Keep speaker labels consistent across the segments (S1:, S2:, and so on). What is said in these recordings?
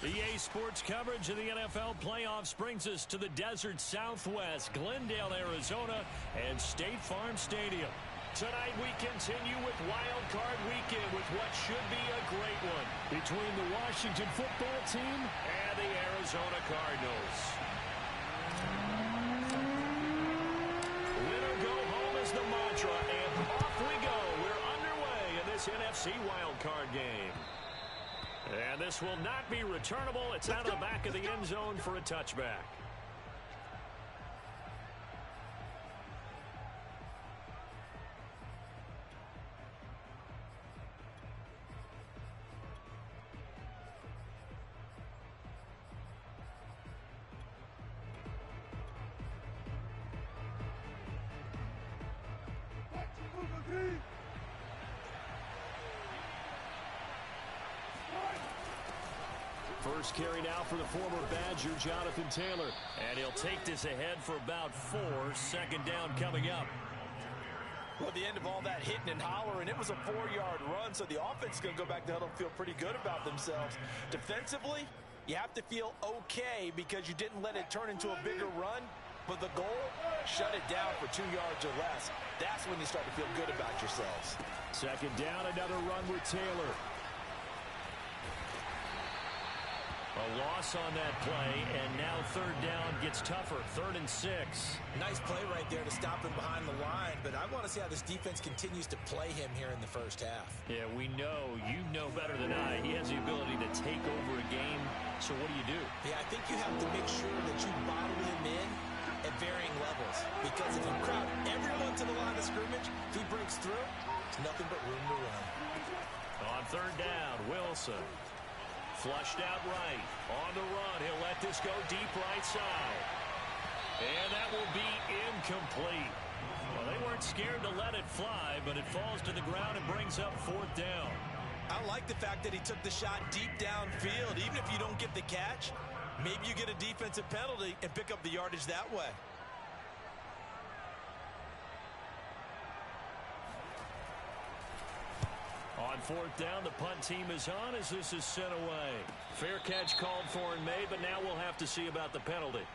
S1: EA Sports coverage of the NFL playoffs brings us to the desert Southwest, Glendale, Arizona, and State Farm Stadium. Tonight we continue with Wildcard Weekend with what should be a great one between the Washington football team and the Arizona Cardinals. Win or go home is the mantra, and off we go. We're underway in this NFC Wildcard game. And this will not be returnable. It's out of the back of the end zone for a touchback. First carry now for the former Badger, Jonathan Taylor. And he'll take this ahead for about 4. Second down coming up.
S2: Well, the end of all that hitting and hollering, it was a 4-yard run, so the offense is going to go back to huddle and feel pretty good about themselves. Defensively, you have to feel okay because you didn't let it turn into a bigger run, but the goal, shut it down for 2 yards or less. That's when you start to feel good about yourselves.
S1: Second down, another run with Taylor. A loss on that play, and now third down gets tougher. 3rd and 6.
S2: Nice play right there to stop him behind the line, but I want to see how this defense continues to play him here in the first half.
S1: Yeah, we know, you know better than I, he has the ability to take over a game. So what do?
S2: Yeah, I think you have to make sure that you bottle him in at varying levels, because if you crowd everyone to the line of scrimmage, if he breaks through, there's nothing but room to run.
S1: On third down, Wilson. Flushed out right. On the run. He'll let this go deep right side. And that will be incomplete. Well, they weren't scared to let it fly, but it falls to the ground and brings up 4th down.
S2: I like the fact that he took the shot deep downfield. Even if you don't get the catch, maybe you get a defensive penalty and pick up the yardage that way.
S1: On 4th down, the punt team is on as this is sent away. Fair catch called for and made, but now we'll have to see about the penalty.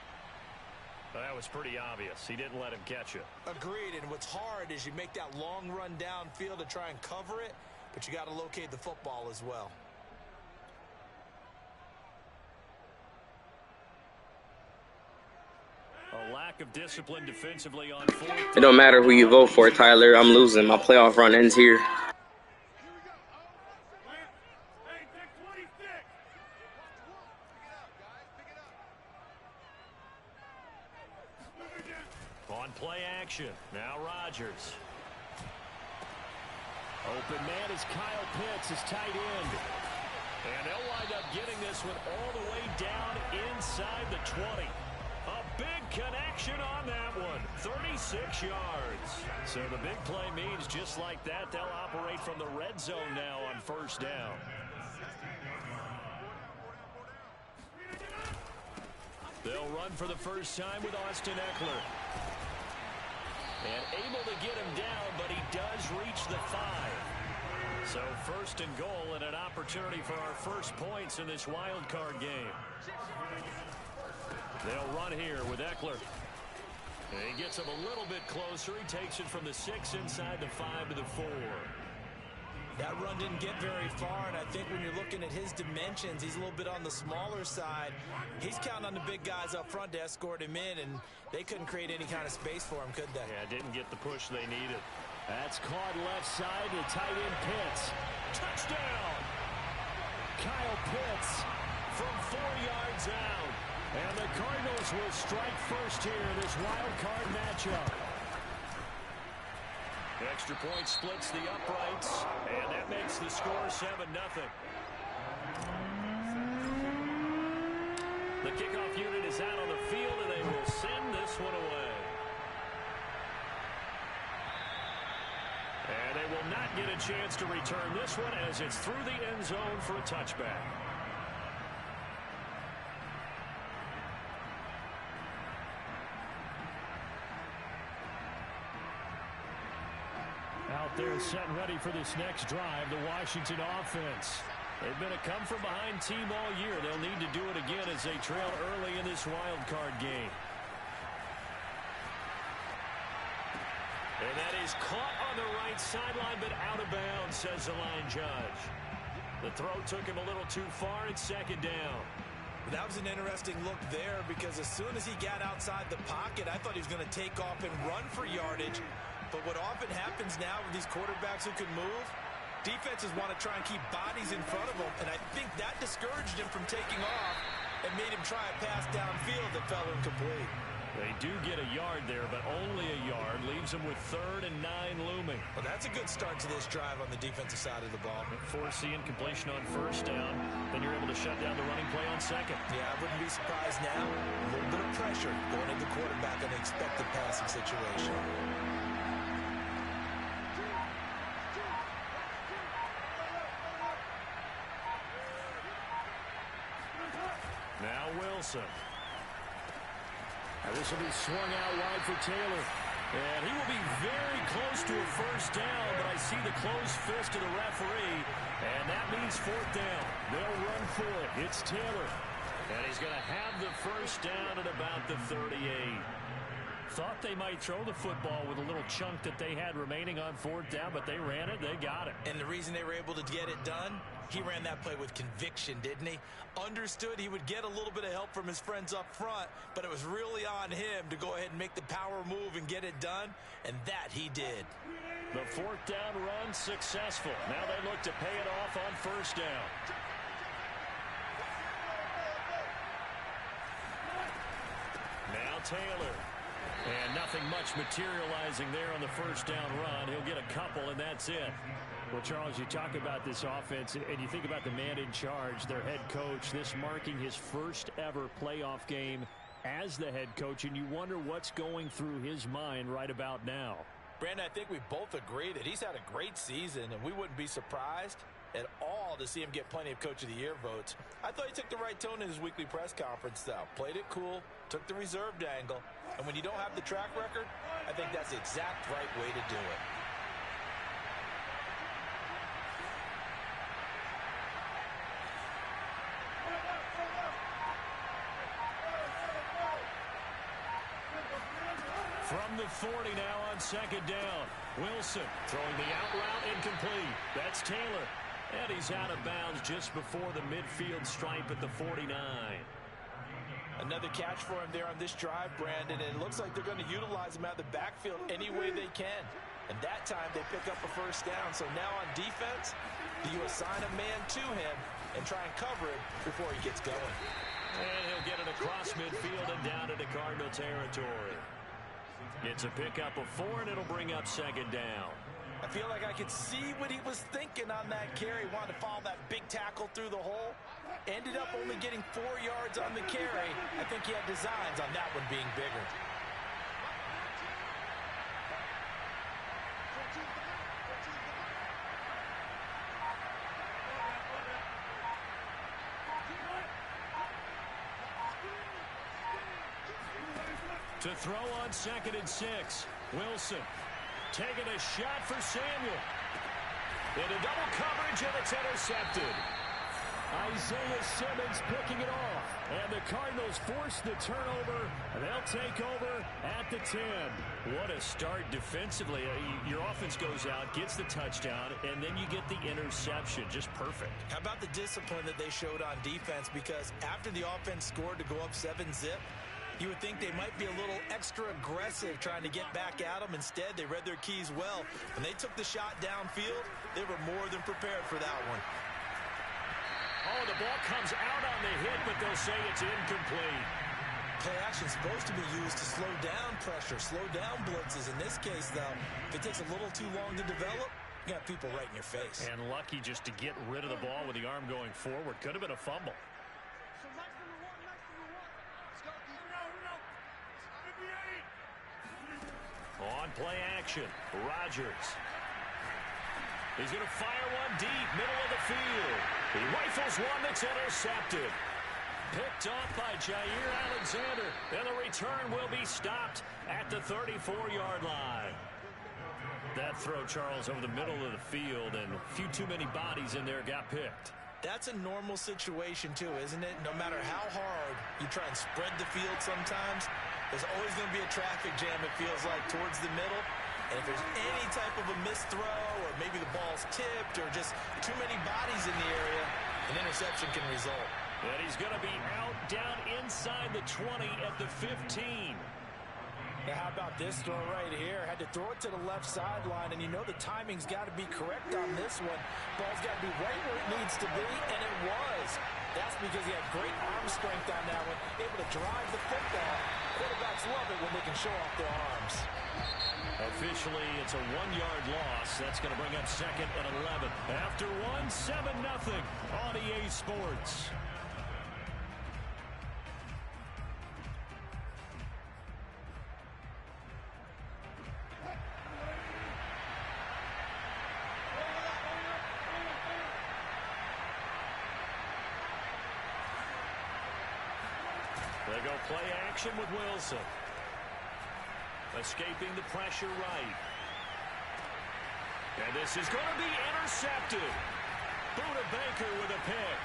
S1: That was pretty obvious. He didn't let him catch it.
S2: Agreed, and what's hard is you make that long run downfield to try and cover it, but you got to locate the football as well.
S1: A lack of discipline defensively on 4th.
S3: It don't matter who you vote for, Tyler. I'm losing. My playoff run ends here.
S1: On play action, now Rodgers. Open man is Kyle Pitts, his tight end. And they'll wind up getting this one all the way down inside the 20. A big connection on that one, 36 yards. So the big play means just like that, they'll operate from the red zone now on 1st down. They'll run for the first time with Austin Eckler. And able to get him down, but he does reach the 5. So 1st and goal and an opportunity for our first points in this wild card game. They'll run here with Eckler. And he gets him a little bit closer. He takes it from the 6 inside the 5 to the 4.
S2: That run didn't get very far, and I think when you're looking at his dimensions, he's a little bit on the smaller side. He's counting on the big guys up front to escort him in, and they couldn't create any kind of space for him, could they?
S1: Yeah, didn't get the push they needed. That's caught left side to tight end Pitts. Touchdown! Kyle Pitts from 4 yards out. And the Cardinals will strike first here in this wild card matchup. Extra point splits the uprights, and that makes the score 7-0. The kickoff unit is out on the field, and they will send this one away. And they will not get a chance to return this one as it's through the end zone for a touchback. They're set and ready for this next drive, the Washington offense. They've been a come-from-behind team all year. They'll need to do it again as they trail early in this wild card game. And that is caught on the right sideline, but out of bounds, says the line judge. The throw took him a little too far. It's second down.
S2: That was an interesting look there because as soon as he got outside the pocket, I thought he was going to take off and run for yardage. But what often happens now with these quarterbacks who can move, defenses want to try and keep bodies in front of them, and I think that discouraged him from taking off and made him try a pass downfield that fell incomplete.
S1: They do get a yard there, but only a yard. Leaves them with 3rd and 9 looming.
S2: Well, that's a good start to this drive on the defensive side of the ball.
S1: Force the incompletion on 1st down. Then you're able to shut down the running play on 2nd.
S2: Yeah, I wouldn't be surprised now. A little bit of pressure going into the quarterback on the expected passing situation.
S1: Now Wilson. Now this will be swung out wide for Taylor. And he will be very close to a 1st down, but I see the closed fist of the referee, and that means 4th down. They'll run for it. It's Taylor. And he's going to have the 1st down at about the 38. Thought they might throw the football with a little chunk that they had remaining on 4th down, but they ran it. They got it.
S2: And the reason they were able to get it done, he ran that play with conviction, didn't he? Understood he would get a little bit of help from his friends up front, but it was really on him to go ahead and make the power move and get it done, and that he did.
S1: The 4th down run successful. Now they look to pay it off on 1st down. Now Taylor. And nothing much materializing there on the 1st down run. He'll get a couple, and that's it. Well, Charles, you talk about this offense, and you think about the man in charge, their head coach, this marking his 1st ever playoff game as the head coach, and you wonder what's going through his mind right about now.
S2: Brandon, I think we both agree that he's had a great season, and we wouldn't be surprised at all to see him get plenty of Coach of the Year votes. I thought he took the right tone in his weekly press conference, though. Played it cool, took the reserved angle, and when you don't have the track record, I think that's the exact right way to do it.
S1: From the 40 now on 2nd down. Wilson throwing the out route incomplete. That's Taylor. And he's out of bounds just before the midfield stripe at the 49.
S2: Another catch for him there on this drive, Brandon, and it looks like they're going to utilize him out of the backfield any way they can. And that time they pick up a 1st down. So now on defense, you assign a man to him and try and cover him before he gets going.
S1: And he'll get it across midfield and down into Cardinal territory. It's a pickup of 4, and it'll bring up 2nd down.
S2: I feel like I could see what he was thinking on that carry. Wanted to follow that big tackle through the hole. Ended up only getting 4 yards on the carry. I think he had designs on that one being bigger.
S1: To throw on 2nd and 6. Wilson taking a shot for Samuel. Into double coverage, and it's intercepted. Isaiah Simmons picking it off. And the Cardinals force the turnover. They'll take over at the 10. What a start defensively. Your offense goes out, gets the touchdown, and then you get the interception. Just perfect.
S2: How about the discipline that they showed on defense? Because after the offense scored to go up 7-zip, you would think they might be a little extra aggressive trying to get back at them. Instead, they read their keys well. When they took the shot downfield, they were more than prepared for that one.
S1: Oh, the ball comes out on the hit, but they'll say it's incomplete.
S2: Play action is supposed to be used to slow down pressure, slow down blitzes. In this case, though, if it takes a little too long to develop, you got people right in your face.
S1: And lucky just to get rid of the ball with the arm going forward. Could have been a fumble. On play action, Rodgers. He's going to fire one deep, middle of the field. He rifles one that's intercepted. Picked off by Jair Alexander. And the return will be stopped at the 34-yard line. That that throw, Charles, over the middle of the field, and a few too many bodies in there got picked.
S2: That's a normal situation, too, isn't it? No matter how hard you try and spread the field sometimes, there's always going to be a traffic jam, it feels like, towards the middle. And if there's any type of a missed throw or maybe the ball's tipped or just too many bodies in the area, an interception can result.
S1: And he's going to be out down inside the 20 at the 15.
S2: Now, how about this throw right here? Had to throw it to the left sideline, and you know the timing's got to be correct on this one. Ball's got to be right where it needs to be, and it was. That's because he had great arm strength on that one, able to drive the football. Quarterbacks love it when they can show off their arms.
S1: Officially, it's a 1-yard loss. That's going to bring up second and 11. After one, 7-0 on EA Sports. They go play action with Wilson. Escaping the pressure right. And this is going to be intercepted. Buda Baker with a pick.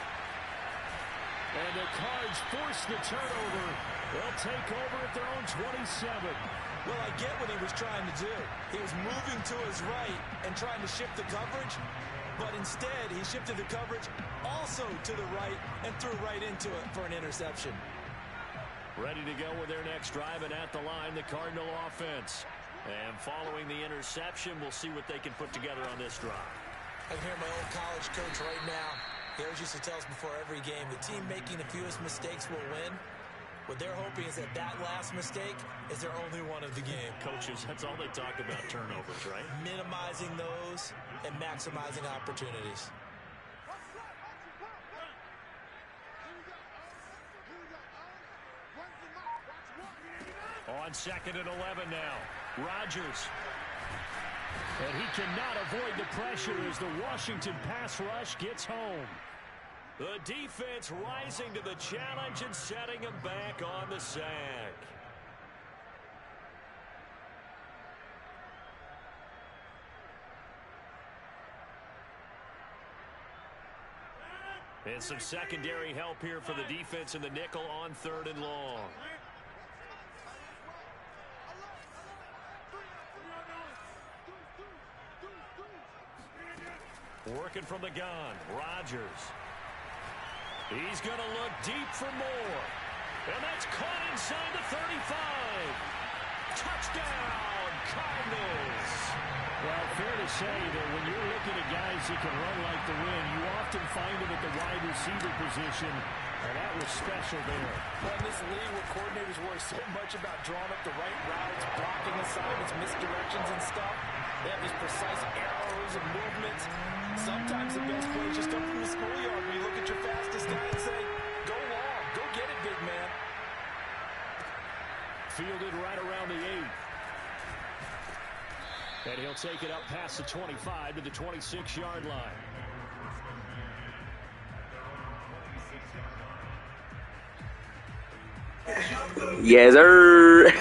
S1: And the Cards force the turnover. They'll take over at their own 27.
S2: Well, I get what he was trying to do. He was moving to his right and trying to shift the coverage. But instead, he shifted the coverage also to the right and threw right into it for an interception.
S1: Ready to go with their next drive, and at the line, the Cardinal offense. And following the interception, we'll see what they can put together on this drive.
S2: I can hear my old college coach right now. He always used to tell us before every game, the team making the fewest mistakes will win. What they're hoping is that that last mistake is their only one of the game.
S1: Coaches, that's all they talk about, turnovers, right?
S2: Minimizing those and maximizing opportunities.
S1: On second and 11 now. Rodgers. And he cannot avoid the pressure as the Washington pass rush gets home. The defense rising to the challenge and setting him back on the sack. And some secondary help here for the defense in the nickel on 3rd and long. Working from the gun, Rodgers. He's going to look deep for more. And that's caught inside the 35. Touchdown, Cardinals. Well, fair to say that when you're looking at guys who can run like the wind, you often find them at the wide receiver position, and that was special there.
S2: Well, in this league where coordinators worry so much about drawing up the right routes, blocking assignments, misdirections and stuff, they have these precise arrows and movements. Sometimes the best plays just come from the schoolyard when you look at your fastest guy and say, go long, go get it, big man.
S1: Fielded right around the 8. And he'll take it up past the 25 to the 26-yard line.
S3: Yes, sir.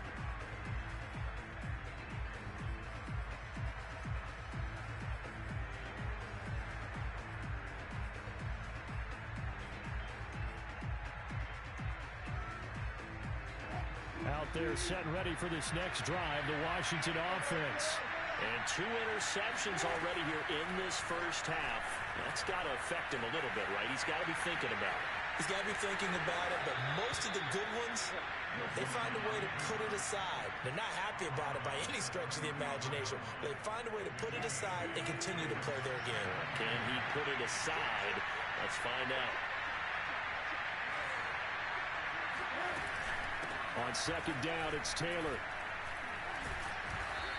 S1: Out there set and ready for this next drive, the Washington offense. And 2 interceptions already here in this first half. That's got to affect him a little bit, right? He's got to be thinking about it.
S2: He's got to be thinking about it, but most of the good ones, they find a way to put it aside. They're not happy about it by any stretch of the imagination. They find a way to put it aside and continue to play their game.
S1: Can he put it aside? Let's find out. On second down, it's Taylor.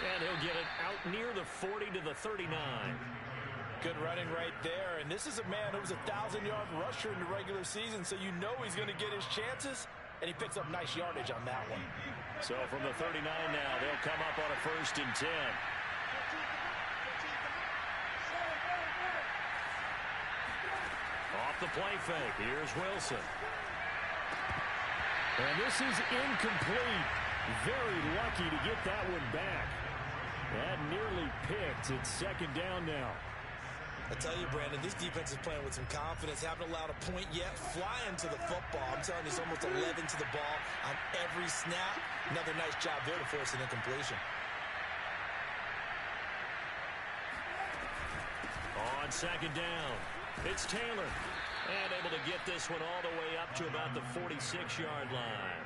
S1: And he'll get it out near the 40 to the 39.
S2: Good running right there. And this is a man who was a 1,000-yard rusher in the regular season, so you know he's going to get his chances, and he picks up nice yardage on that one.
S1: So from the 39 now, they'll come up on a 1st and 10. Off the play fake. Here's Wilson. And this is incomplete. Very lucky to get that one back. That nearly picked. It's second down now.
S2: I tell you, Brandon, this defense is playing with some confidence. Haven't allowed a point yet. Flying to the football. I'm telling you, it's almost 11 to the ball on every snap. Another nice job there to force an incompletion.
S1: On second down, it's Taylor. And able to get this one all the way up to about the 46-yard line.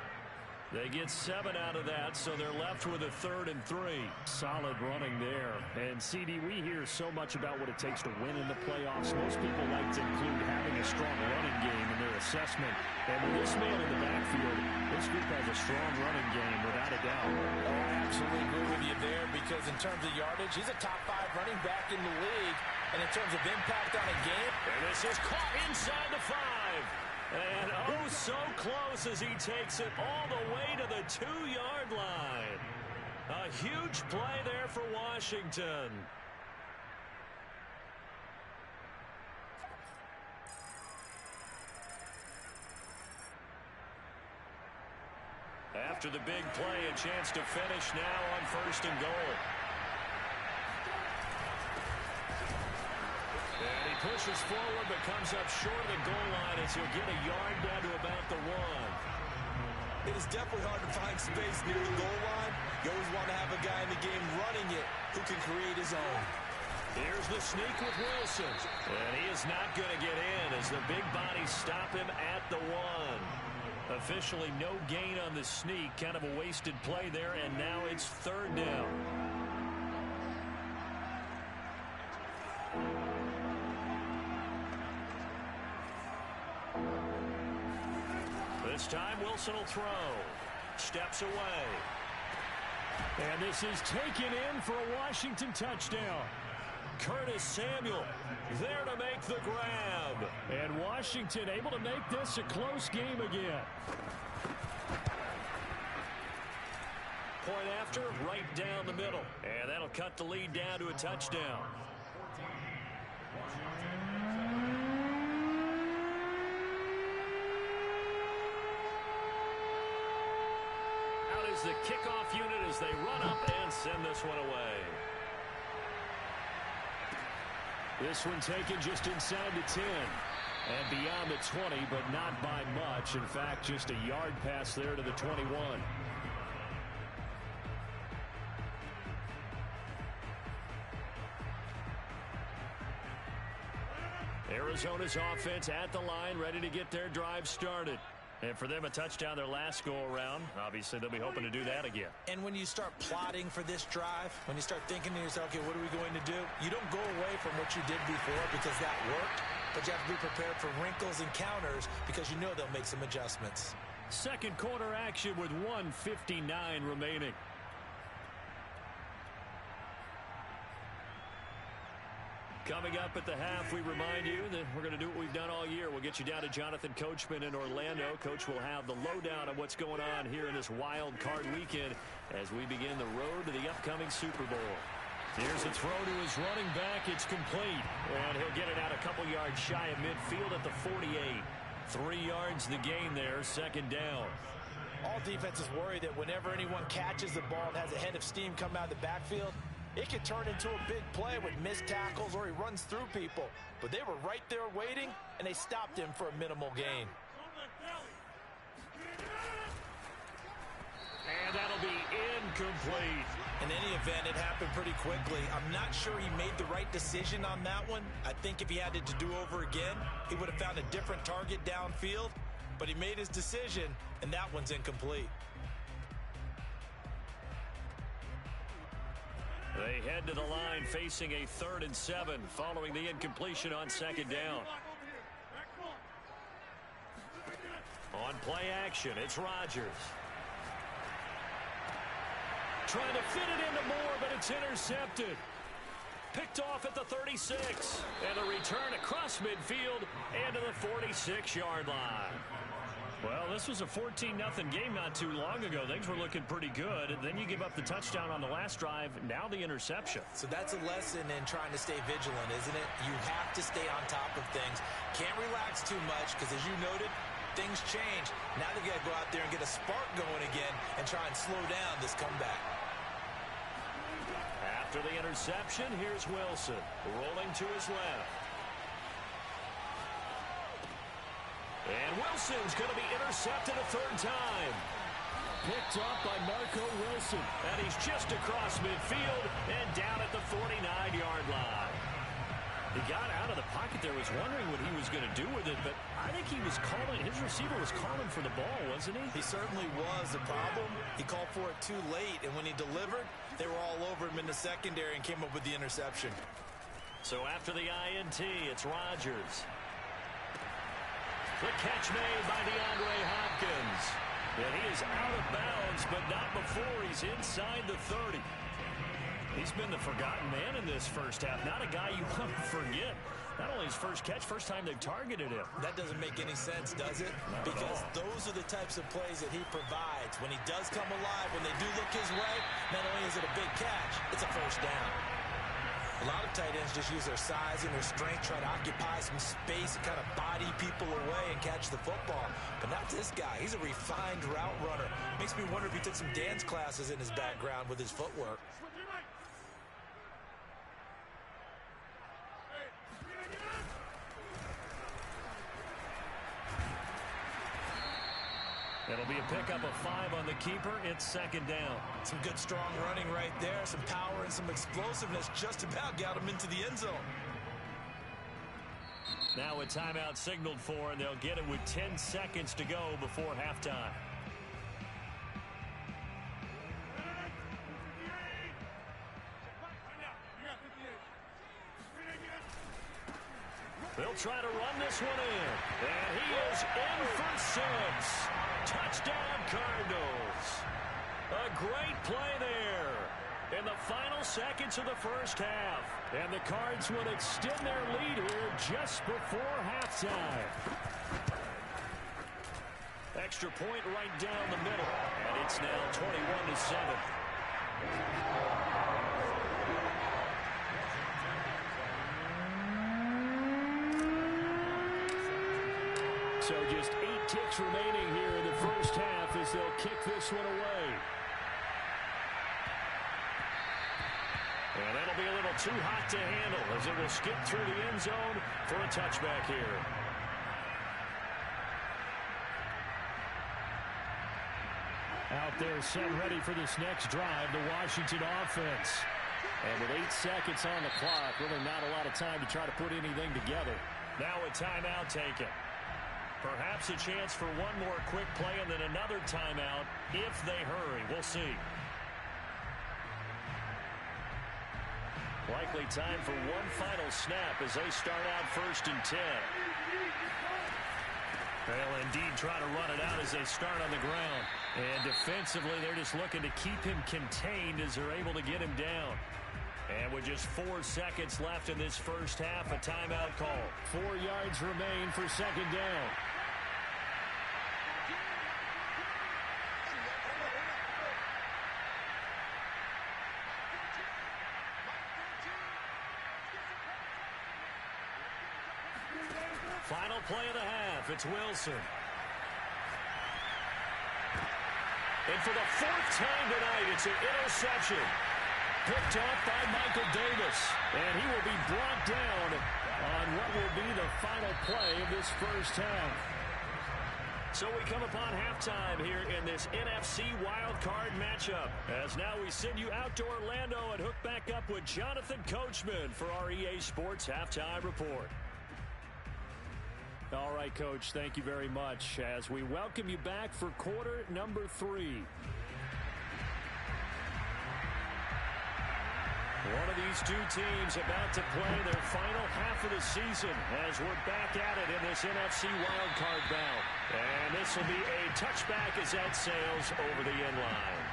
S1: They get 7 out of that, so they're left with a 3rd and 3. Solid running there. And, CD, we hear so much about what it takes to win in the playoffs. Most people like to include having a strong running game in their assessment. And with this man in the backfield, this group has a strong running game, without a doubt.
S2: Oh, I absolutely agree with you there, because in terms of yardage, he's a top 5 running back in the league. And in terms of impact on a game,
S1: and this is caught inside the 5. And oh, so close as he takes it all the way to the 2-yard line. A huge play there for Washington. After the big play, a chance to finish now on 1st and goal. And he pushes forward but comes up short of the goal line as he'll get a yard down to about the 1.
S2: It is definitely hard to find space near the goal line. You always want to have a guy in the game running it who can create his own.
S1: Here's the sneak with Wilson. And he is not going to get in as the big bodies stop him at the 1. Officially no gain on the sneak. Kind of a wasted play there, and now it's 3rd down. This time Wilson will throw. Steps away. And this is taken in for a Washington touchdown. Curtis Samuel there to make the grab. And Washington able to make this a close game again. Point after, right down the middle. And that'll cut the lead down to a touchdown. The kickoff unit as they run up and send this one away. This one taken just inside the 10 and beyond the 20, but not by much. In fact, just a yard pass there to the 21. Arizona's offense at the line, ready to get their drive started. And for them, a touchdown their last go-around. Obviously, they'll be hoping to do that again.
S2: And when you start plotting for this drive, when you start thinking to yourself, okay, what are we going to do? You don't go away from what you did before because that worked, but you have to be prepared for wrinkles and counters because you know they'll make some adjustments.
S1: Second quarter action with 1:59 remaining. Coming up at the half, we remind you that we're going to do what we've done all year. We'll get you down to Jonathan Coachman in Orlando. Coach will have the lowdown on what's going on here in this wild card weekend as we begin the road to the upcoming Super Bowl. Here's a throw to his running back. It's complete. And he'll get it out a couple yards shy of midfield at the 48. 3 yards the gain there, second down.
S2: All defenses worry that whenever anyone catches the ball and has a head of steam come out of the backfield, it could turn into a big play with missed tackles or he runs through people. But they were right there waiting, and they stopped him for a minimal gain.
S1: And that'll be incomplete.
S2: In any event, it happened pretty quickly. I'm not sure he made the right decision on that one. I think if he had it to do over again, he would have found a different target downfield. But he made his decision, and that one's incomplete.
S1: They head to the line facing a 3rd and 7 following the incompletion on second down. On play action, it's Rodgers. Trying to fit it into Moore, but it's intercepted. Picked off at the 36. And a return across midfield and to the 46-yard line. Well, this was a 14-0 game not too long ago. Things were looking pretty good. And then you give up the touchdown on the last drive. Now the interception.
S2: So that's a lesson in trying to stay vigilant, isn't it? You have to stay on top of things. Can't relax too much because, as you noted, things change. Now they've got to go out there and get a spark going again and try and slow down this comeback.
S1: After the interception, here's Wilson, rolling to his left. And Wilson's going to be intercepted a third time. Picked off by Marco Wilson. And he's just across midfield and down at the 49-yard line. He got out of the pocket there, was wondering what he was going to do with it, but I think he was calling, his receiver was calling for the ball, wasn't he?
S2: He certainly was. The problem, he called for it too late, and when he delivered, they were all over him in the secondary and came up with the interception.
S1: So after the INT, it's Rodgers. The catch made by DeAndre Hopkins. And he is out of bounds, but not before he's inside the 30. He's been the forgotten man in this first half. Not a guy you want to forget. Not only his first catch, first time they've targeted him.
S2: That doesn't make any sense, does it? Because those are the types of plays that he provides. When he does come alive, when they do look his way, not only is it a big catch, it's a first down. A lot of tight ends just use their size and their strength, try to occupy some space and kind of body people away and catch the football. But not this guy. He's a refined route runner. Makes me wonder if he took some dance classes in his background with his footwork.
S1: It'll be a pickup of 5 on the keeper. It's second down.
S2: Some good, strong running right there. Some power and some explosiveness just about got him into the end zone.
S1: Now a timeout signaled for, and they'll get it with 10 seconds to go before halftime. They'll try to run this one in. And he is in for 6. Touchdown, Cardinals. A great play there in the final seconds of the first half. And the Cards would extend their lead here just before halftime. Extra point right down the middle. And it's now 21-7. So just 8 ticks remaining here in the first half as they'll kick this one away. And that'll be a little too hot to handle as it will skip through the end zone for a touchback here. Out there set ready for this next drive, the Washington offense. And with 8 seconds on the clock, really not a lot of time to try to put anything together. Now a timeout taken. Perhaps a chance for one more quick play and then another timeout if they hurry. We'll see. Likely time for one final snap as they start out 1st and 10. They'll indeed try to run it out as they start on the ground. And defensively, they're just looking to keep him contained as they're able to get him down. And with just 4 seconds left in this first half, a timeout call. 4 yards remain for second down. Final play of the half. It's Wilson. And for the 4th time tonight, it's an interception. Picked off by Michael Davis. And he will be brought down on what will be the final play of this first half. So we come upon halftime here in this NFC Wildcard matchup. As now we send you out to Orlando and hook back up with Jonathan Coachman for our EA Sports Halftime Report. All right, Coach, thank you very much as we welcome you back for quarter number 3. One of these two teams about to play their final half of the season as we're back at it in this NFC wildcard bout. And this will be a touchback as that sails over the end line.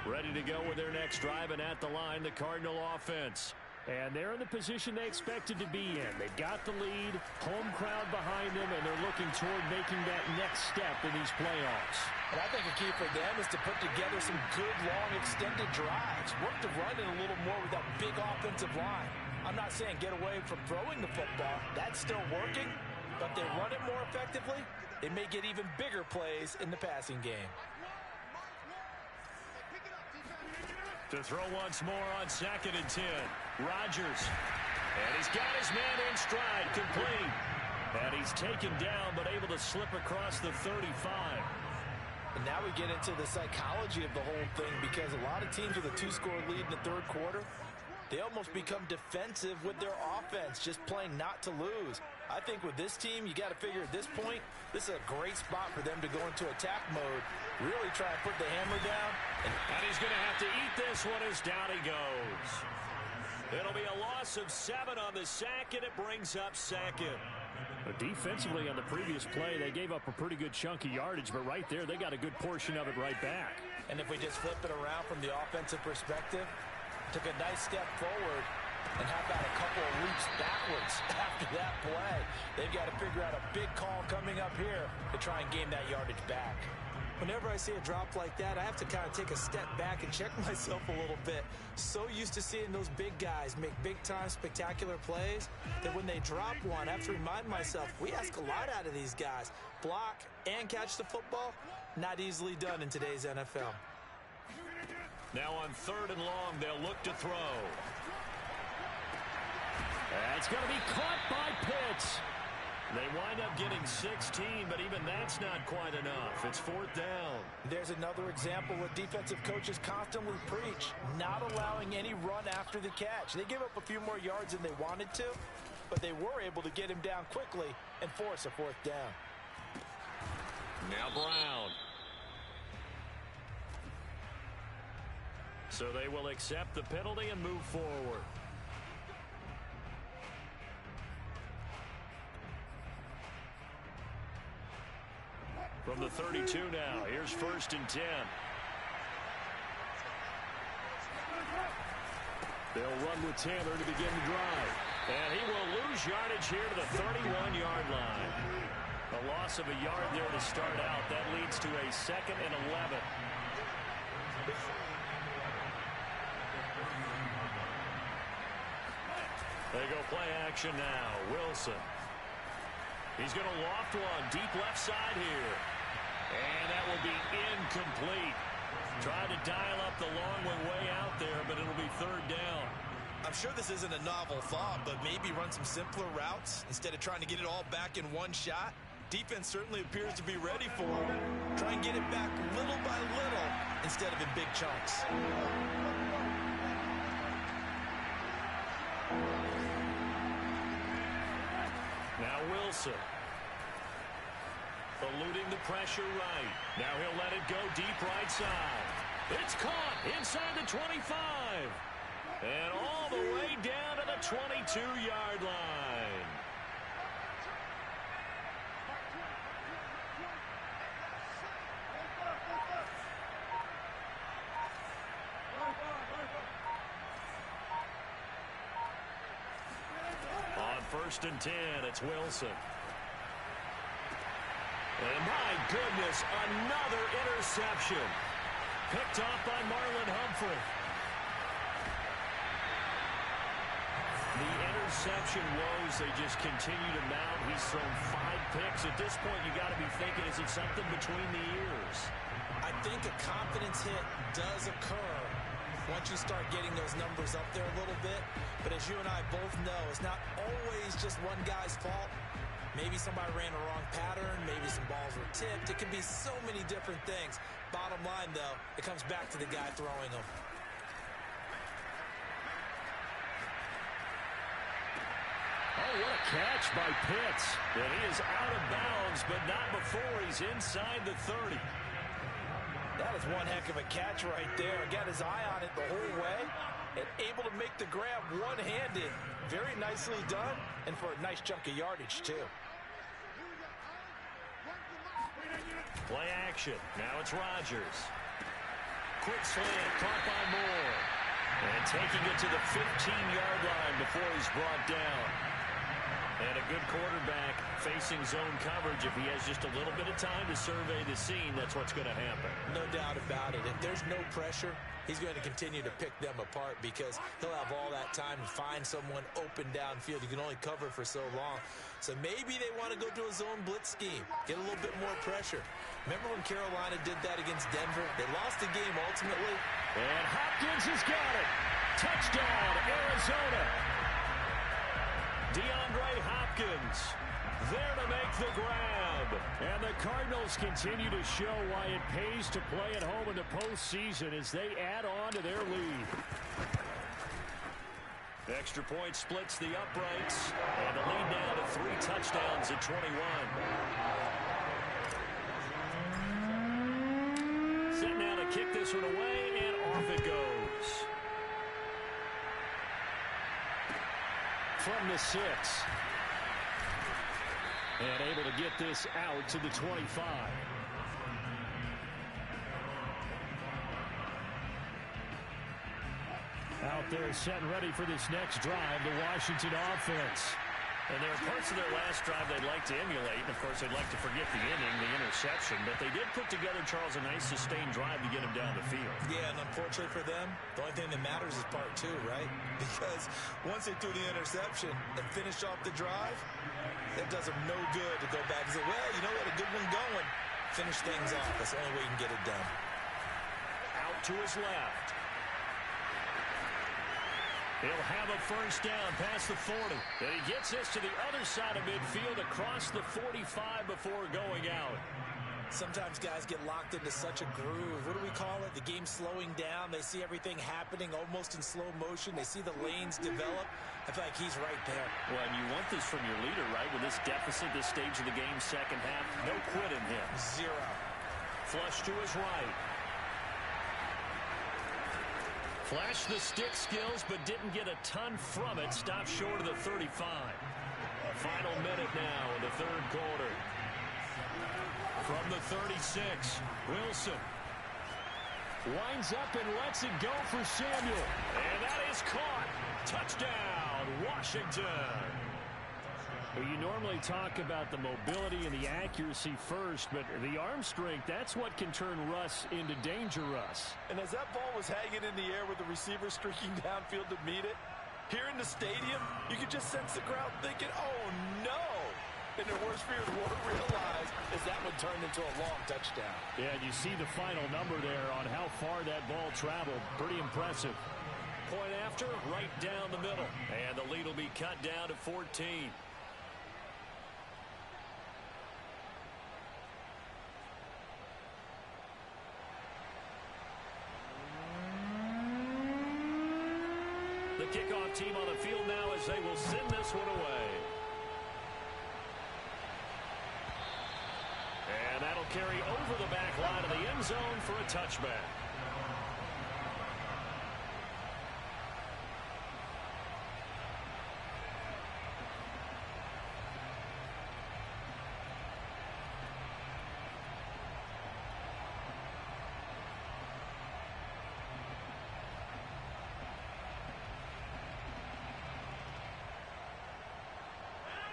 S1: Ready to go with their next drive, and at the line, the Cardinal offense. And they're in the position they expected to be in. They've got the lead, home crowd behind them, and they're looking toward making that next step in these playoffs.
S2: And I think a key for them is to put together some good, long, extended drives. Work the run in a little more with that big offensive line. I'm not saying get away from throwing the football. That's still working. But they run it more effectively, they may get even bigger plays in the passing game.
S1: To throw once more on 2nd and 10. Rodgers. And he's got his man in stride, complete. And he's taken down, but able to slip across the 35.
S2: And now we get into the psychology of the whole thing, because a lot of teams with a 2-score lead in the third quarter, they almost become defensive with their offense, just playing not to lose. I think with this team, you got to figure at this point, this is a great spot for them to go into attack mode, really try and put the hammer down.
S1: And he's going to have to eat this one as down he goes. It'll be a loss of 7 on the sack, and it brings up 2nd.
S4: But defensively on the previous play, they gave up a pretty good chunk of yardage, but right there, they got a good portion of it right back.
S2: And if we just flip it around from the offensive perspective, took a nice step forward, and how about a couple of leaps backwards after that play? They've got to figure out a big call coming up here to try and gain that yardage back.
S5: Whenever I see a drop like that, I have to kind of take a step back and check myself a little bit. So used to seeing those big guys make big-time spectacular plays that when they drop one, I have to remind myself, we ask a lot out of these guys. Block and catch the football, not easily done in today's NFL.
S1: Now on 3rd and long, they'll look to throw. That's going to be caught by Pitts. They wind up getting 16, but even that's not quite enough. It's 4th down.
S2: There's another example what defensive coaches constantly preach, not allowing any run after the catch. They gave up a few more yards than they wanted to, but they were able to get him down quickly and force a 4th down.
S1: Now Brown. So they will accept the penalty and move forward. From the 32 now, here's 1st and 10. They'll run with Taylor to begin the drive. And he will lose yardage here to the 31-yard line. A loss of a yard there to start out. That leads to a 2nd and 11. They go play action now. Wilson. He's going to loft one deep left side here. And that will be incomplete. Tried to dial up the long one way out there, but it'll be 3rd down.
S6: I'm sure this isn't a novel thought, but maybe run some simpler routes instead of trying to get it all back in one shot. Defense certainly appears to be ready for it. Try and get it back little by little instead of in big chunks.
S1: Now Wilson. Eluding the pressure right. Now he'll let it go deep right side. It's caught inside the 25. And all the way down to the 22-yard line. On 1st and 10, it's Wilson. And my goodness, another interception. Picked off by Marlon Humphrey. The interception woes, they just continue to mount. He's thrown 5 picks. At this point, you got to be thinking, is it something between the ears?
S5: I think a confidence hit does occur once you start getting those numbers up there a little bit. But as you and I both know, it's not always just one guy's fault. Maybe somebody ran a wrong pattern. Maybe some balls were tipped. It can be so many different things. Bottom line, though, it comes back to the guy throwing them.
S1: Oh, what a catch by Pitts. And he is out of bounds, but not before he's inside the 30.
S2: That is one heck of a catch right there. Got his eye on it the whole way and able to make the grab one-handed. Very nicely done, and for a nice chunk of yardage, too.
S1: Play action. Now it's Rodgers. Quick slant, caught by Moore. And taking it to the 15-yard line before he's brought down.
S4: And a good quarterback facing zone coverage. If he has just a little bit of time to survey the scene, that's what's going to happen.
S5: No doubt about it. If there's no pressure, he's going to continue to pick them apart because he'll have all that time to find someone open downfield. You can only cover for so long. So maybe they want to go to a zone blitz scheme, get a little bit more pressure. Remember when Carolina did that against Denver? They lost the game ultimately.
S4: And Hopkins has got it. Touchdown, Arizona. DeAndre Hopkins there to make the grab. And the Cardinals continue to show why it pays to play at home in the postseason as they add on to their lead. Extra point splits the uprights. And the lead now to 3 touchdowns at 21. Set now to kick this one away, and off it goes. From the 6. And able to get this out to the 25. Out there set and ready for this next drive, the Washington offense.
S1: And there are parts of their last drive they'd like to emulate. And, of course, they'd like to forget the inning, the interception. But they did put together, Charles, a nice sustained drive to get him down the field.
S5: Yeah, and unfortunately for them, the only thing that matters is part 2, right? Because once they threw the interception and finished off the drive, that does them no good to go back and say, well, you know what, a good one going. Finish things off. That's the only way you can get it done.
S1: Out to his left. He'll have a first down past the 40. And he gets this to the other side of midfield across the 45 before going out.
S5: Sometimes guys get locked into such a groove. What do we call it? The game's slowing down. They see everything happening almost in slow motion. They see the lanes develop. I feel like he's right there.
S1: Well, and you want this from your leader, right? With this deficit, this stage of the game, second half, no quit in him.
S5: 0.
S1: Flush to his right. Flashed the stick skills, but didn't get a ton from it. Stopped short of the 35. Final minute now in the third quarter. From the 36, Wilson winds up and lets it go for Samuel. And that is caught. Touchdown, Washington. Well, you normally talk about the mobility and the accuracy first, but the arm strength, that's what can turn Russ into danger Russ.
S2: And as that ball was hanging in the air with the receiver streaking downfield to meet it, here in the stadium, you could just sense the crowd thinking, oh, no. And their worst fears weren't realized as that one turned into a long touchdown.
S4: Yeah, and you see the final number there on how far that ball traveled. Pretty impressive.
S1: Point after, right down the middle. And the lead will be cut down to 14. The kickoff team on the field now as they will send this one away. And that'll carry over the back line of the end zone for a touchback.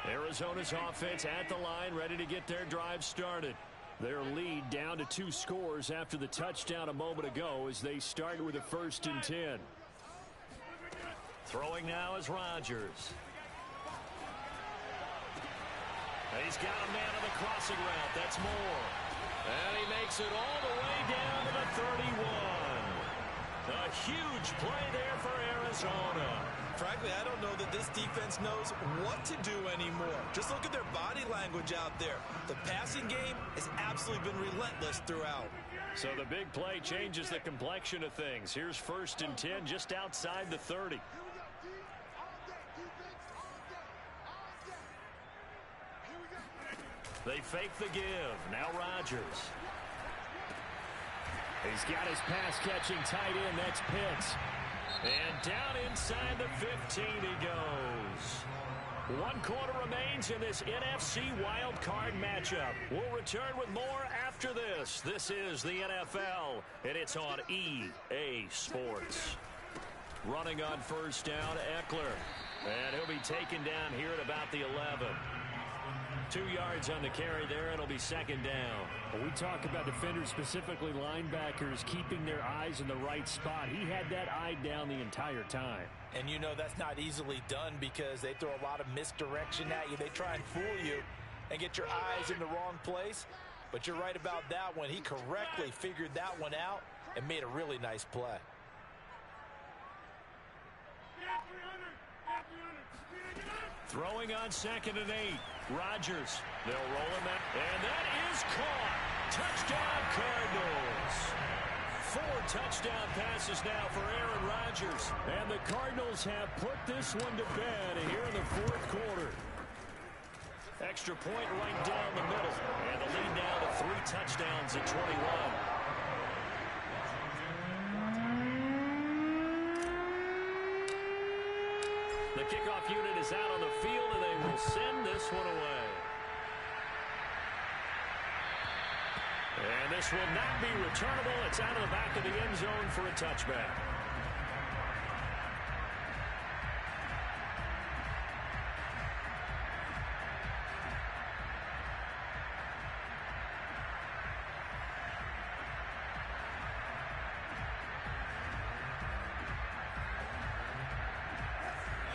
S1: Arizona's offense at the line, ready to get their drive started. Their lead down to 2 scores after the touchdown a moment ago as they start with a 1st and 10. Throwing now is Rodgers. He's got a man on the crossing route. That's Moore. And he makes it all the way down to the 31. A huge play there for Arizona.
S5: Frankly, I don't know that this defense knows what to do anymore. Just look at their body language out there. The passing game has absolutely been relentless throughout.
S1: So the big play changes the complexion of things. Here's 1st and 10 just outside the 30. They fake the give. Now Rodgers.
S4: He's got his pass-catching tight end. That's Pitts.
S1: And down inside the 15 he goes. 1 quarter remains in this NFC Wildcard matchup. We'll return with more after this. This is the NFL, and it's on EA Sports. Running on 1st down, Eckler. And he'll be taken down here at about the 11. 2 yards on the carry there, and it'll be second down.
S4: When we talk about defenders, specifically linebackers, keeping their eyes in the right spot. He had that eye down the entire time.
S2: And you know that's not easily done because they throw a lot of misdirection at you. They try and fool you and get your eyes in the wrong place. But you're right about that one. He correctly figured that one out and made a really nice play.
S1: Throwing on 2nd and 8. Rodgers. They'll roll him out. And that is caught. Touchdown, Cardinals. 4 touchdown passes now for Aaron Rodgers.
S4: And the Cardinals have put this one to bed here in the 4th quarter.
S1: Extra point right down the middle. And the lead now to 3 touchdowns at 21. The kickoff unit is out on the field, and they will send this one away. And this will not be returnable. It's out of the back of the end zone for a touchback.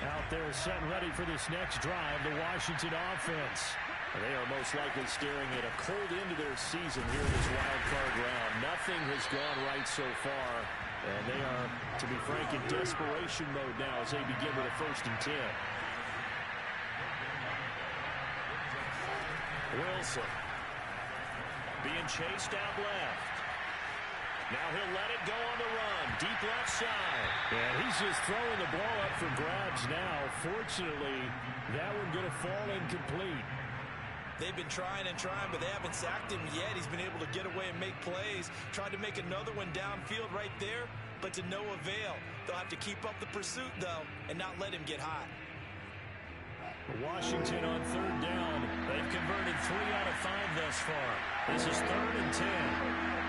S4: Out there set and ready for this next drive, the Washington offense.
S1: They are most likely staring at a cold end to their season here in this wild card round. Nothing has gone right so far, and they are, to be frank, in desperation mode now as they begin with a 1st and 10. Wilson being chased out left. Now he'll let it go on the run. Deep left side.
S4: And he's just throwing the ball up for grabs now. Fortunately, that one going to fall incomplete.
S6: They've been trying and trying, but they haven't sacked him yet. He's been able to get away and make plays. Tried to make another one downfield right there, but to no avail. They'll have to keep up the pursuit, though, and not let him get hot.
S4: Washington on 3rd down.
S1: They've converted 3 out of 5 thus far. This is 3rd and 10.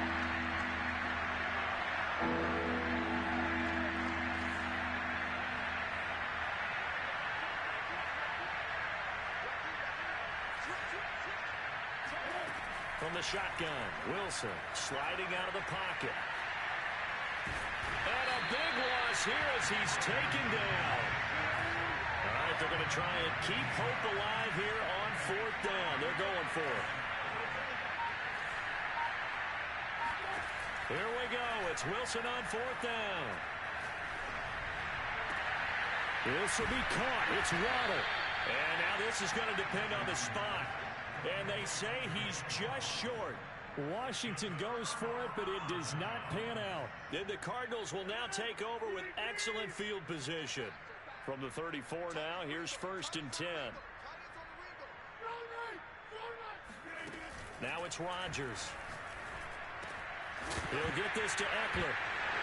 S1: From the shotgun, Wilson sliding out of the pocket. And a big loss here as he's taken down. All right, they're going to try and keep hope alive here on 4th down. They're going for it. Here we go. It's Wilson on 4th down.
S4: This will be caught. It's Waddle.
S1: And now this is going to depend on the spot. And they say he's just short.
S4: Washington goes for it, but it does not pan out.
S1: Then the Cardinals will now take over with excellent field position. From the 34 now, here's 1st and 10. Now it's Rodgers. He'll get this to Eckler.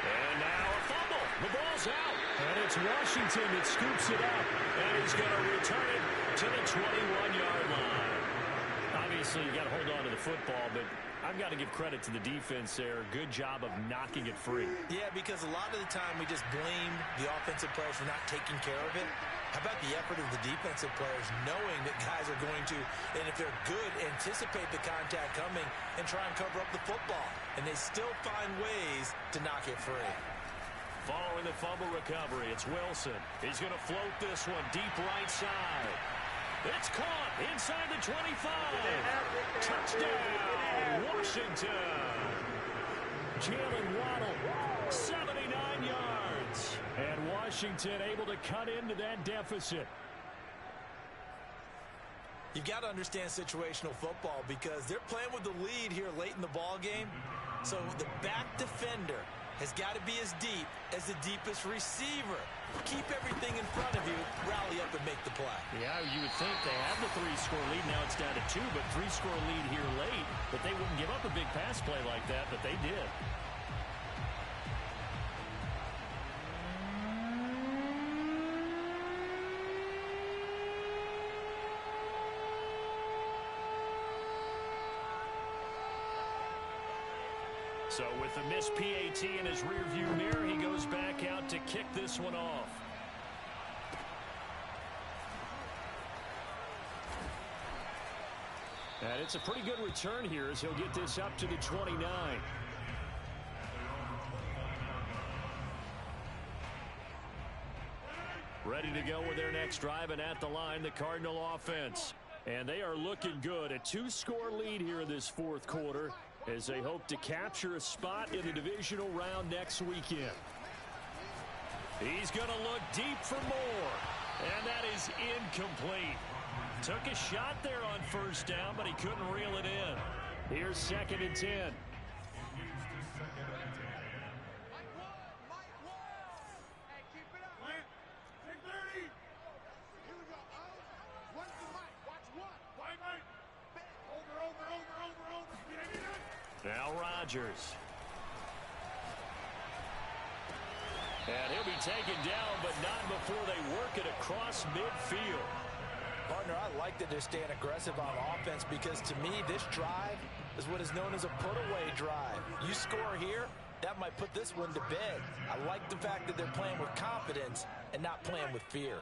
S1: And now a fumble. The ball's out.
S4: And it's Washington that scoops it up.
S1: And he's going to return it to the 21-yard line. Obviously, you got to hold on to the football, but I've got to give credit to the defense there. Good job of knocking it free.
S6: Yeah, because a lot of the time we just blame the offensive players for not taking care of it. How about the effort of the defensive players knowing that guys are going to, and if they're good, anticipate the contact coming and try and cover up the football. And they still find ways to knock it free.
S1: Following the fumble recovery, it's Wilson. He's going to float this one deep right side. It's caught inside the 25. Touchdown, Washington.
S4: Jalen Waddle, 79 yards. And Washington able to cut into that deficit.
S6: You've got to understand situational football because they're playing with the lead here late in the ball game. So the back defender has got to be as deep as the deepest receiver. Keep everything in front of you, rally up and make the play.
S1: Yeah, you would think they have the 3-score lead. Now it's down to 2, but 3-score lead here late. But they wouldn't give up a big pass play like that, but they did. So with the missed PAT in his rearview mirror, he goes back out to kick this one off.
S4: gets a pretty good return here as he'll get this up to the 29. Ready to go with their next drive, and at the line, the Cardinal offense. And they are looking good. A 2-score lead here in this fourth quarter as they hope to capture a spot in the divisional round next weekend. He's going to look deep for more. And that is incomplete. Took a shot there on first down, but he couldn't reel it in. Here's 2nd and 10. Now Rodgers. And he'll be taken down, but not before they work it across midfield.
S2: Partner, I like that they're staying aggressive on offense because to me, this drive is what is known as a put-away drive. You score here, that might put this one to bed. I like the fact that they're playing with confidence and not playing with fear.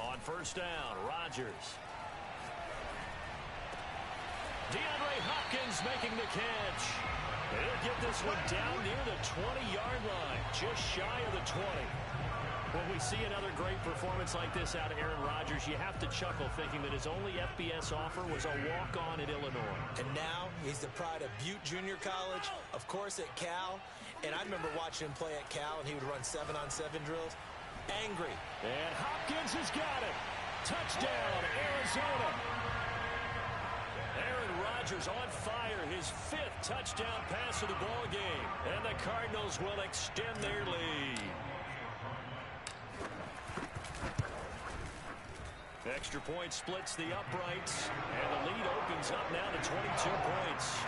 S4: On first down, Rodgers. DeAndre Hopkins making the catch. He'll get this one down near the 20-yard line, just shy of the 20. When we see another great performance like this out of Aaron Rodgers, you have to chuckle thinking that his only FBS offer was a walk-on at Illinois.
S5: And now he's the pride of Butte Junior College, of course at Cal. And I remember watching him play at Cal, and he would run 7-on-7 drills. Angry.
S4: And Hopkins has got it. Touchdown, Arizona. Aaron Rodgers on fire, his 5th touchdown pass of the ball game. And the Cardinals will extend their lead. Extra point splits the uprights, and the lead opens up now to 22 points.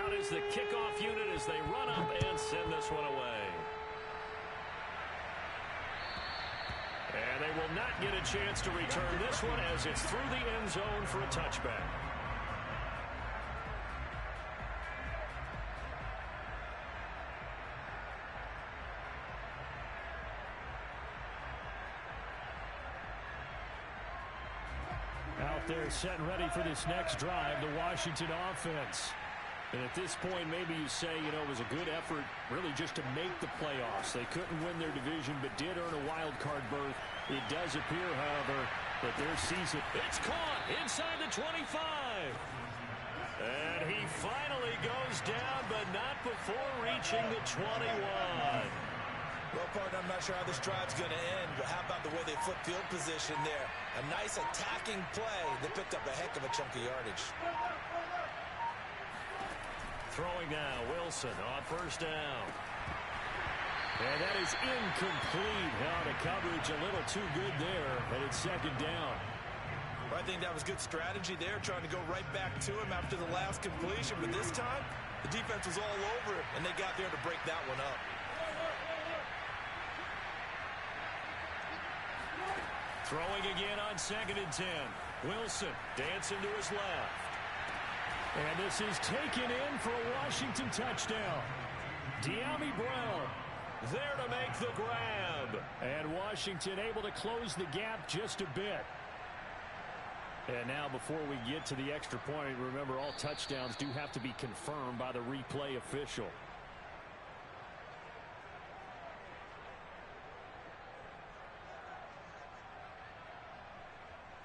S4: Out is the kickoff unit as they run up and send this one away. And they will not get a chance to return this one as it's through the end zone for a touchback. Out there set and ready for this next drive, the Washington offense. And at this point, maybe you say, you know, it was a good effort really just to make the playoffs. They couldn't win their division, but did earn a wild card berth. It does appear, however, that their season... It's caught inside the 25. And he finally goes down, but not before reaching the 21.
S5: Well, partner, I'm not sure how this drive's going to end, but how about the way they flip field position there? A nice attacking play that picked up a heck of a chunk of yardage.
S4: Throwing now, Wilson on first down. And that is incomplete. Now the coverage a little too good there, and it's 2nd down.
S6: Well, I think that was good strategy there, trying to go right back to him after the last completion. But this time, the defense was all over it, and they got there to break that one up.
S4: Throwing again on 2nd and 10. Wilson dancing to his left. And this is taken in for a Washington touchdown. De'Ami Brown there to make the grab. And Washington able to close the gap just a bit. And now before we get to the extra point, remember all touchdowns do have to be confirmed by the replay official.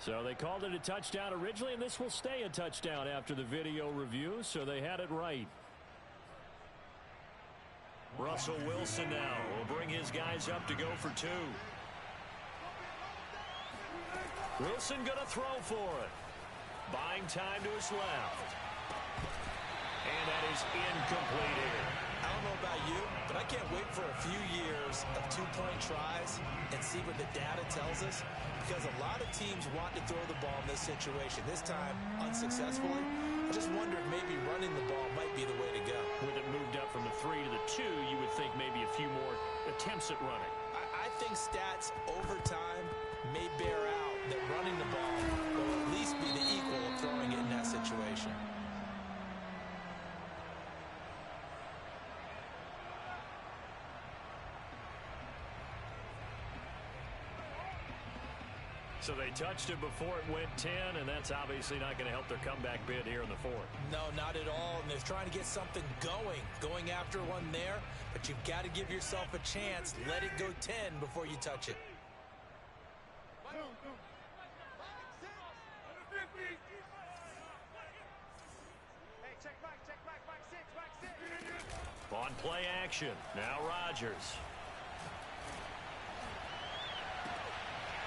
S4: So they called it a touchdown originally, and this will stay a touchdown after the video review, so they had it right. Russell Wilson now will bring his guys up to go for 2. Wilson going to throw for it. Buying time to his left. And that is incomplete here.
S5: I don't know about you, but I can't wait for a few years of 2-point tries and see what the data tells us, because a lot of teams want to throw the ball in this situation. This time, unsuccessfully. I just wonder if maybe running the ball might be the way to go.
S4: With it moved up from the 3 to the 2, you would think maybe a few more attempts at running.
S5: I think stats over time may bear out that running the ball will at least be the equal of throwing it in that situation.
S4: So they touched it before it went 10, and that's obviously not going to help their comeback bid here in the fourth.
S5: No, not at all, and they're trying to get something going after one there, but you've got to give yourself a chance. Let it go 10 before you touch it.
S4: On play action, now Rodgers.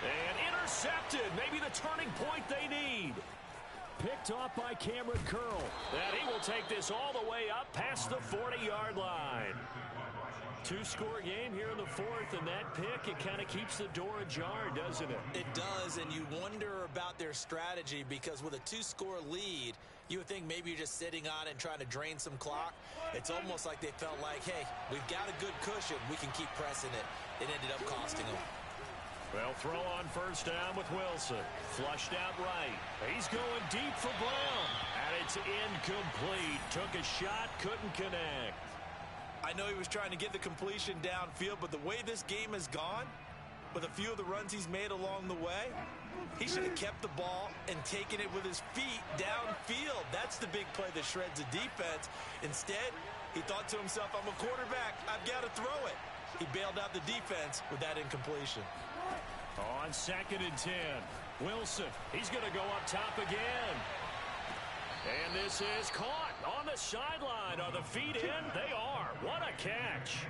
S4: And intercepted. Maybe the turning point they need. Picked off by Cameron Curl. And he will take this all the way up past the 40-yard line. Two-score game here in the fourth, and that pick, it kind of keeps the door ajar, doesn't it?
S5: It does, and you wonder about their strategy because with a two-score lead, you would think maybe you're just sitting on it and trying to drain some clock. It's almost like they felt like, hey, we've got a good cushion. We can keep pressing it. It ended up costing them.
S4: Well, throw on first down with Wilson. Flushed out right. He's going deep for Brown. And it's incomplete. Took a shot, couldn't connect.
S6: I know he was trying to get the completion downfield, but the way this game has gone, with a few of the runs he's made along the way, he should have kept the ball and taken it with his feet downfield. That's the big play that shreds the defense. Instead, he thought to himself, I'm a quarterback. I've got to throw it. He bailed out the defense with that incompletion.
S4: On 2nd and 10, Wilson, he's going to go up top again. And this is caught on the sideline. Are the feet in? They are. What a catch.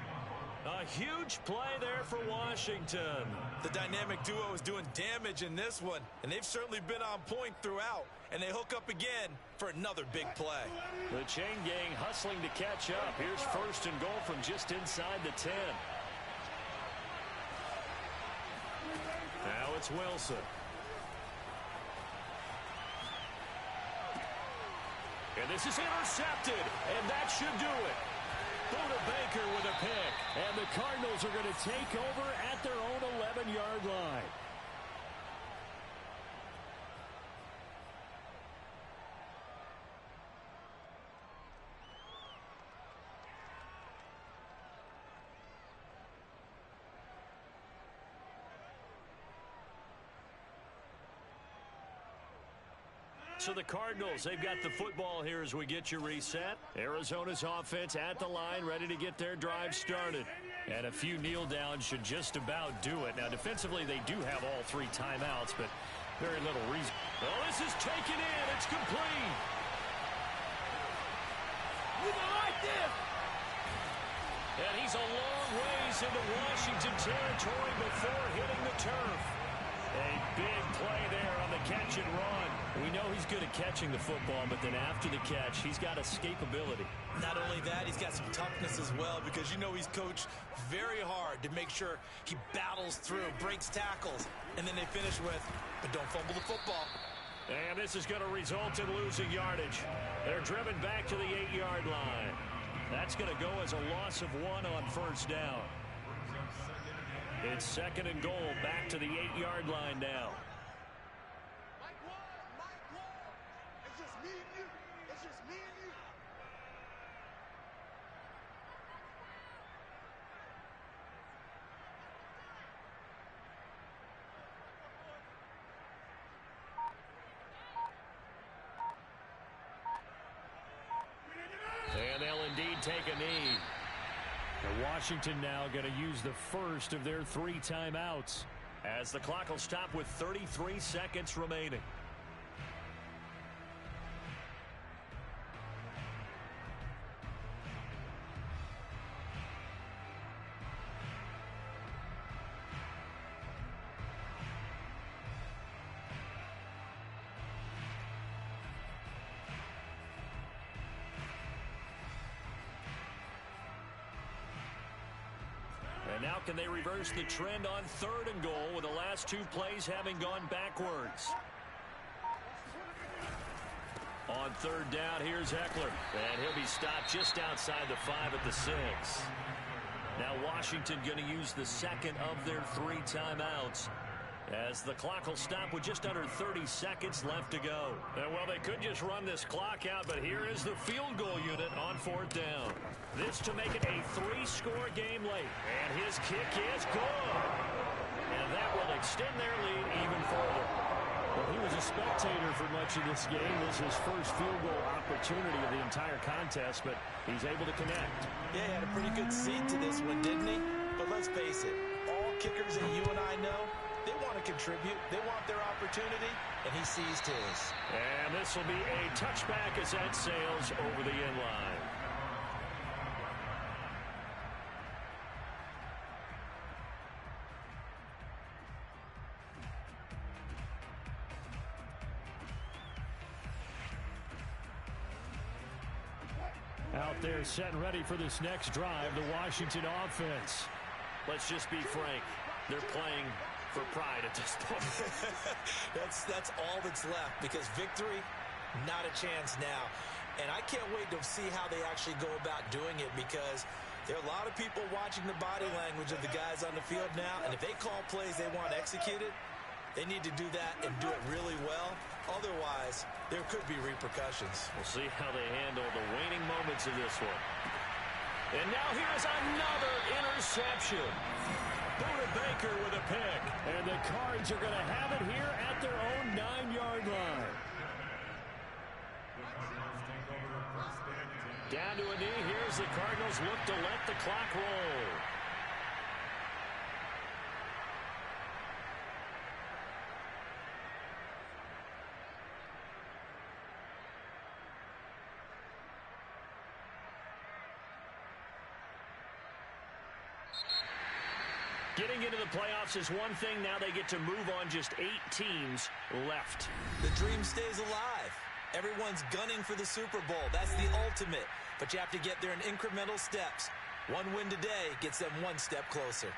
S4: A huge play there for Washington.
S6: The dynamic duo is doing damage in this one, and they've certainly been on point throughout. And they hook up again for another big play.
S4: The chain gang hustling to catch up. Here's 1st and goal from just inside the 10. Now it's Wilson. And this is intercepted, and that should do it. Buda Baker with a pick, and the Cardinals are going to take over at their own 11-yard line. So the Cardinals, they've got the football here as we get you reset. Arizona's offense at the line, ready to get their drive started. And a few kneel downs should just about do it. Now, defensively, they do have all 3 timeouts, but very little reason. Well, this is taken in. It's complete. You like this? And he's a long ways into Washington territory before hitting the turf. A big play there on the catch and run. We know he's good at catching the football, but then after the catch, he's got escapability.
S5: Not only that, he's got some toughness as well because you know he's coached very hard to make sure he battles through, breaks tackles, and then they finish with, but don't fumble the football.
S4: And this is going to result in losing yardage. They're driven back to the 8-yard line. That's going to go as a loss of 1 on first down. It's 2nd and goal, back to the 8-yard line now. And they'll indeed take a knee. And Washington now going to use the first of their 3 timeouts as the clock will stop with 33 seconds remaining. Now can they reverse the trend on 3rd and goal with the last 2 plays having gone backwards? On 3rd down, here's Eckler. And he'll be stopped just outside the 5 at the 6. Now Washington going to use the 2nd of their 3 timeouts
S1: as the clock will stop with just under 30 seconds left to go. Well, they could just run this clock out, but here is the field goal unit on 4th down. This to make it a 3-score game late. And his kick is good. And that will extend their lead even further.
S4: Well, he was a spectator for much of this game. This is his first field goal opportunity of the entire contest, but he's able to connect.
S5: Yeah, he had a pretty good seat to this one, didn't he? But let's face it, all kickers that you and I know, they want to contribute. They want their opportunity, and he seized his.
S1: And this will be a touchback as that sails over the end line.
S4: Out there set and ready for this next drive, the Washington offense.
S1: Let's just be frank. They're playing for pride at this point.
S5: That's all that's left, because victory, not a chance now. And I can't wait to see how they actually go about doing it, because there are a lot of people watching the body language of the guys on the field now, and if they call plays they want executed, they need to do that and do it really well. Otherwise, there could be repercussions.
S1: We'll see how they handle the waning moments of this one. And now here's another interception.
S4: Buda Baker with a pick. And the Cards are going to have it here at their own 9-yard line.
S1: Down to a knee. Here's the Cardinals look to let the clock roll. Getting into the playoffs is one thing. Now they get to move on. Just 8 teams left.
S5: The dream stays alive. Everyone's gunning for the Super Bowl. That's the ultimate. But you have to get there in incremental steps. One win today gets them one step closer.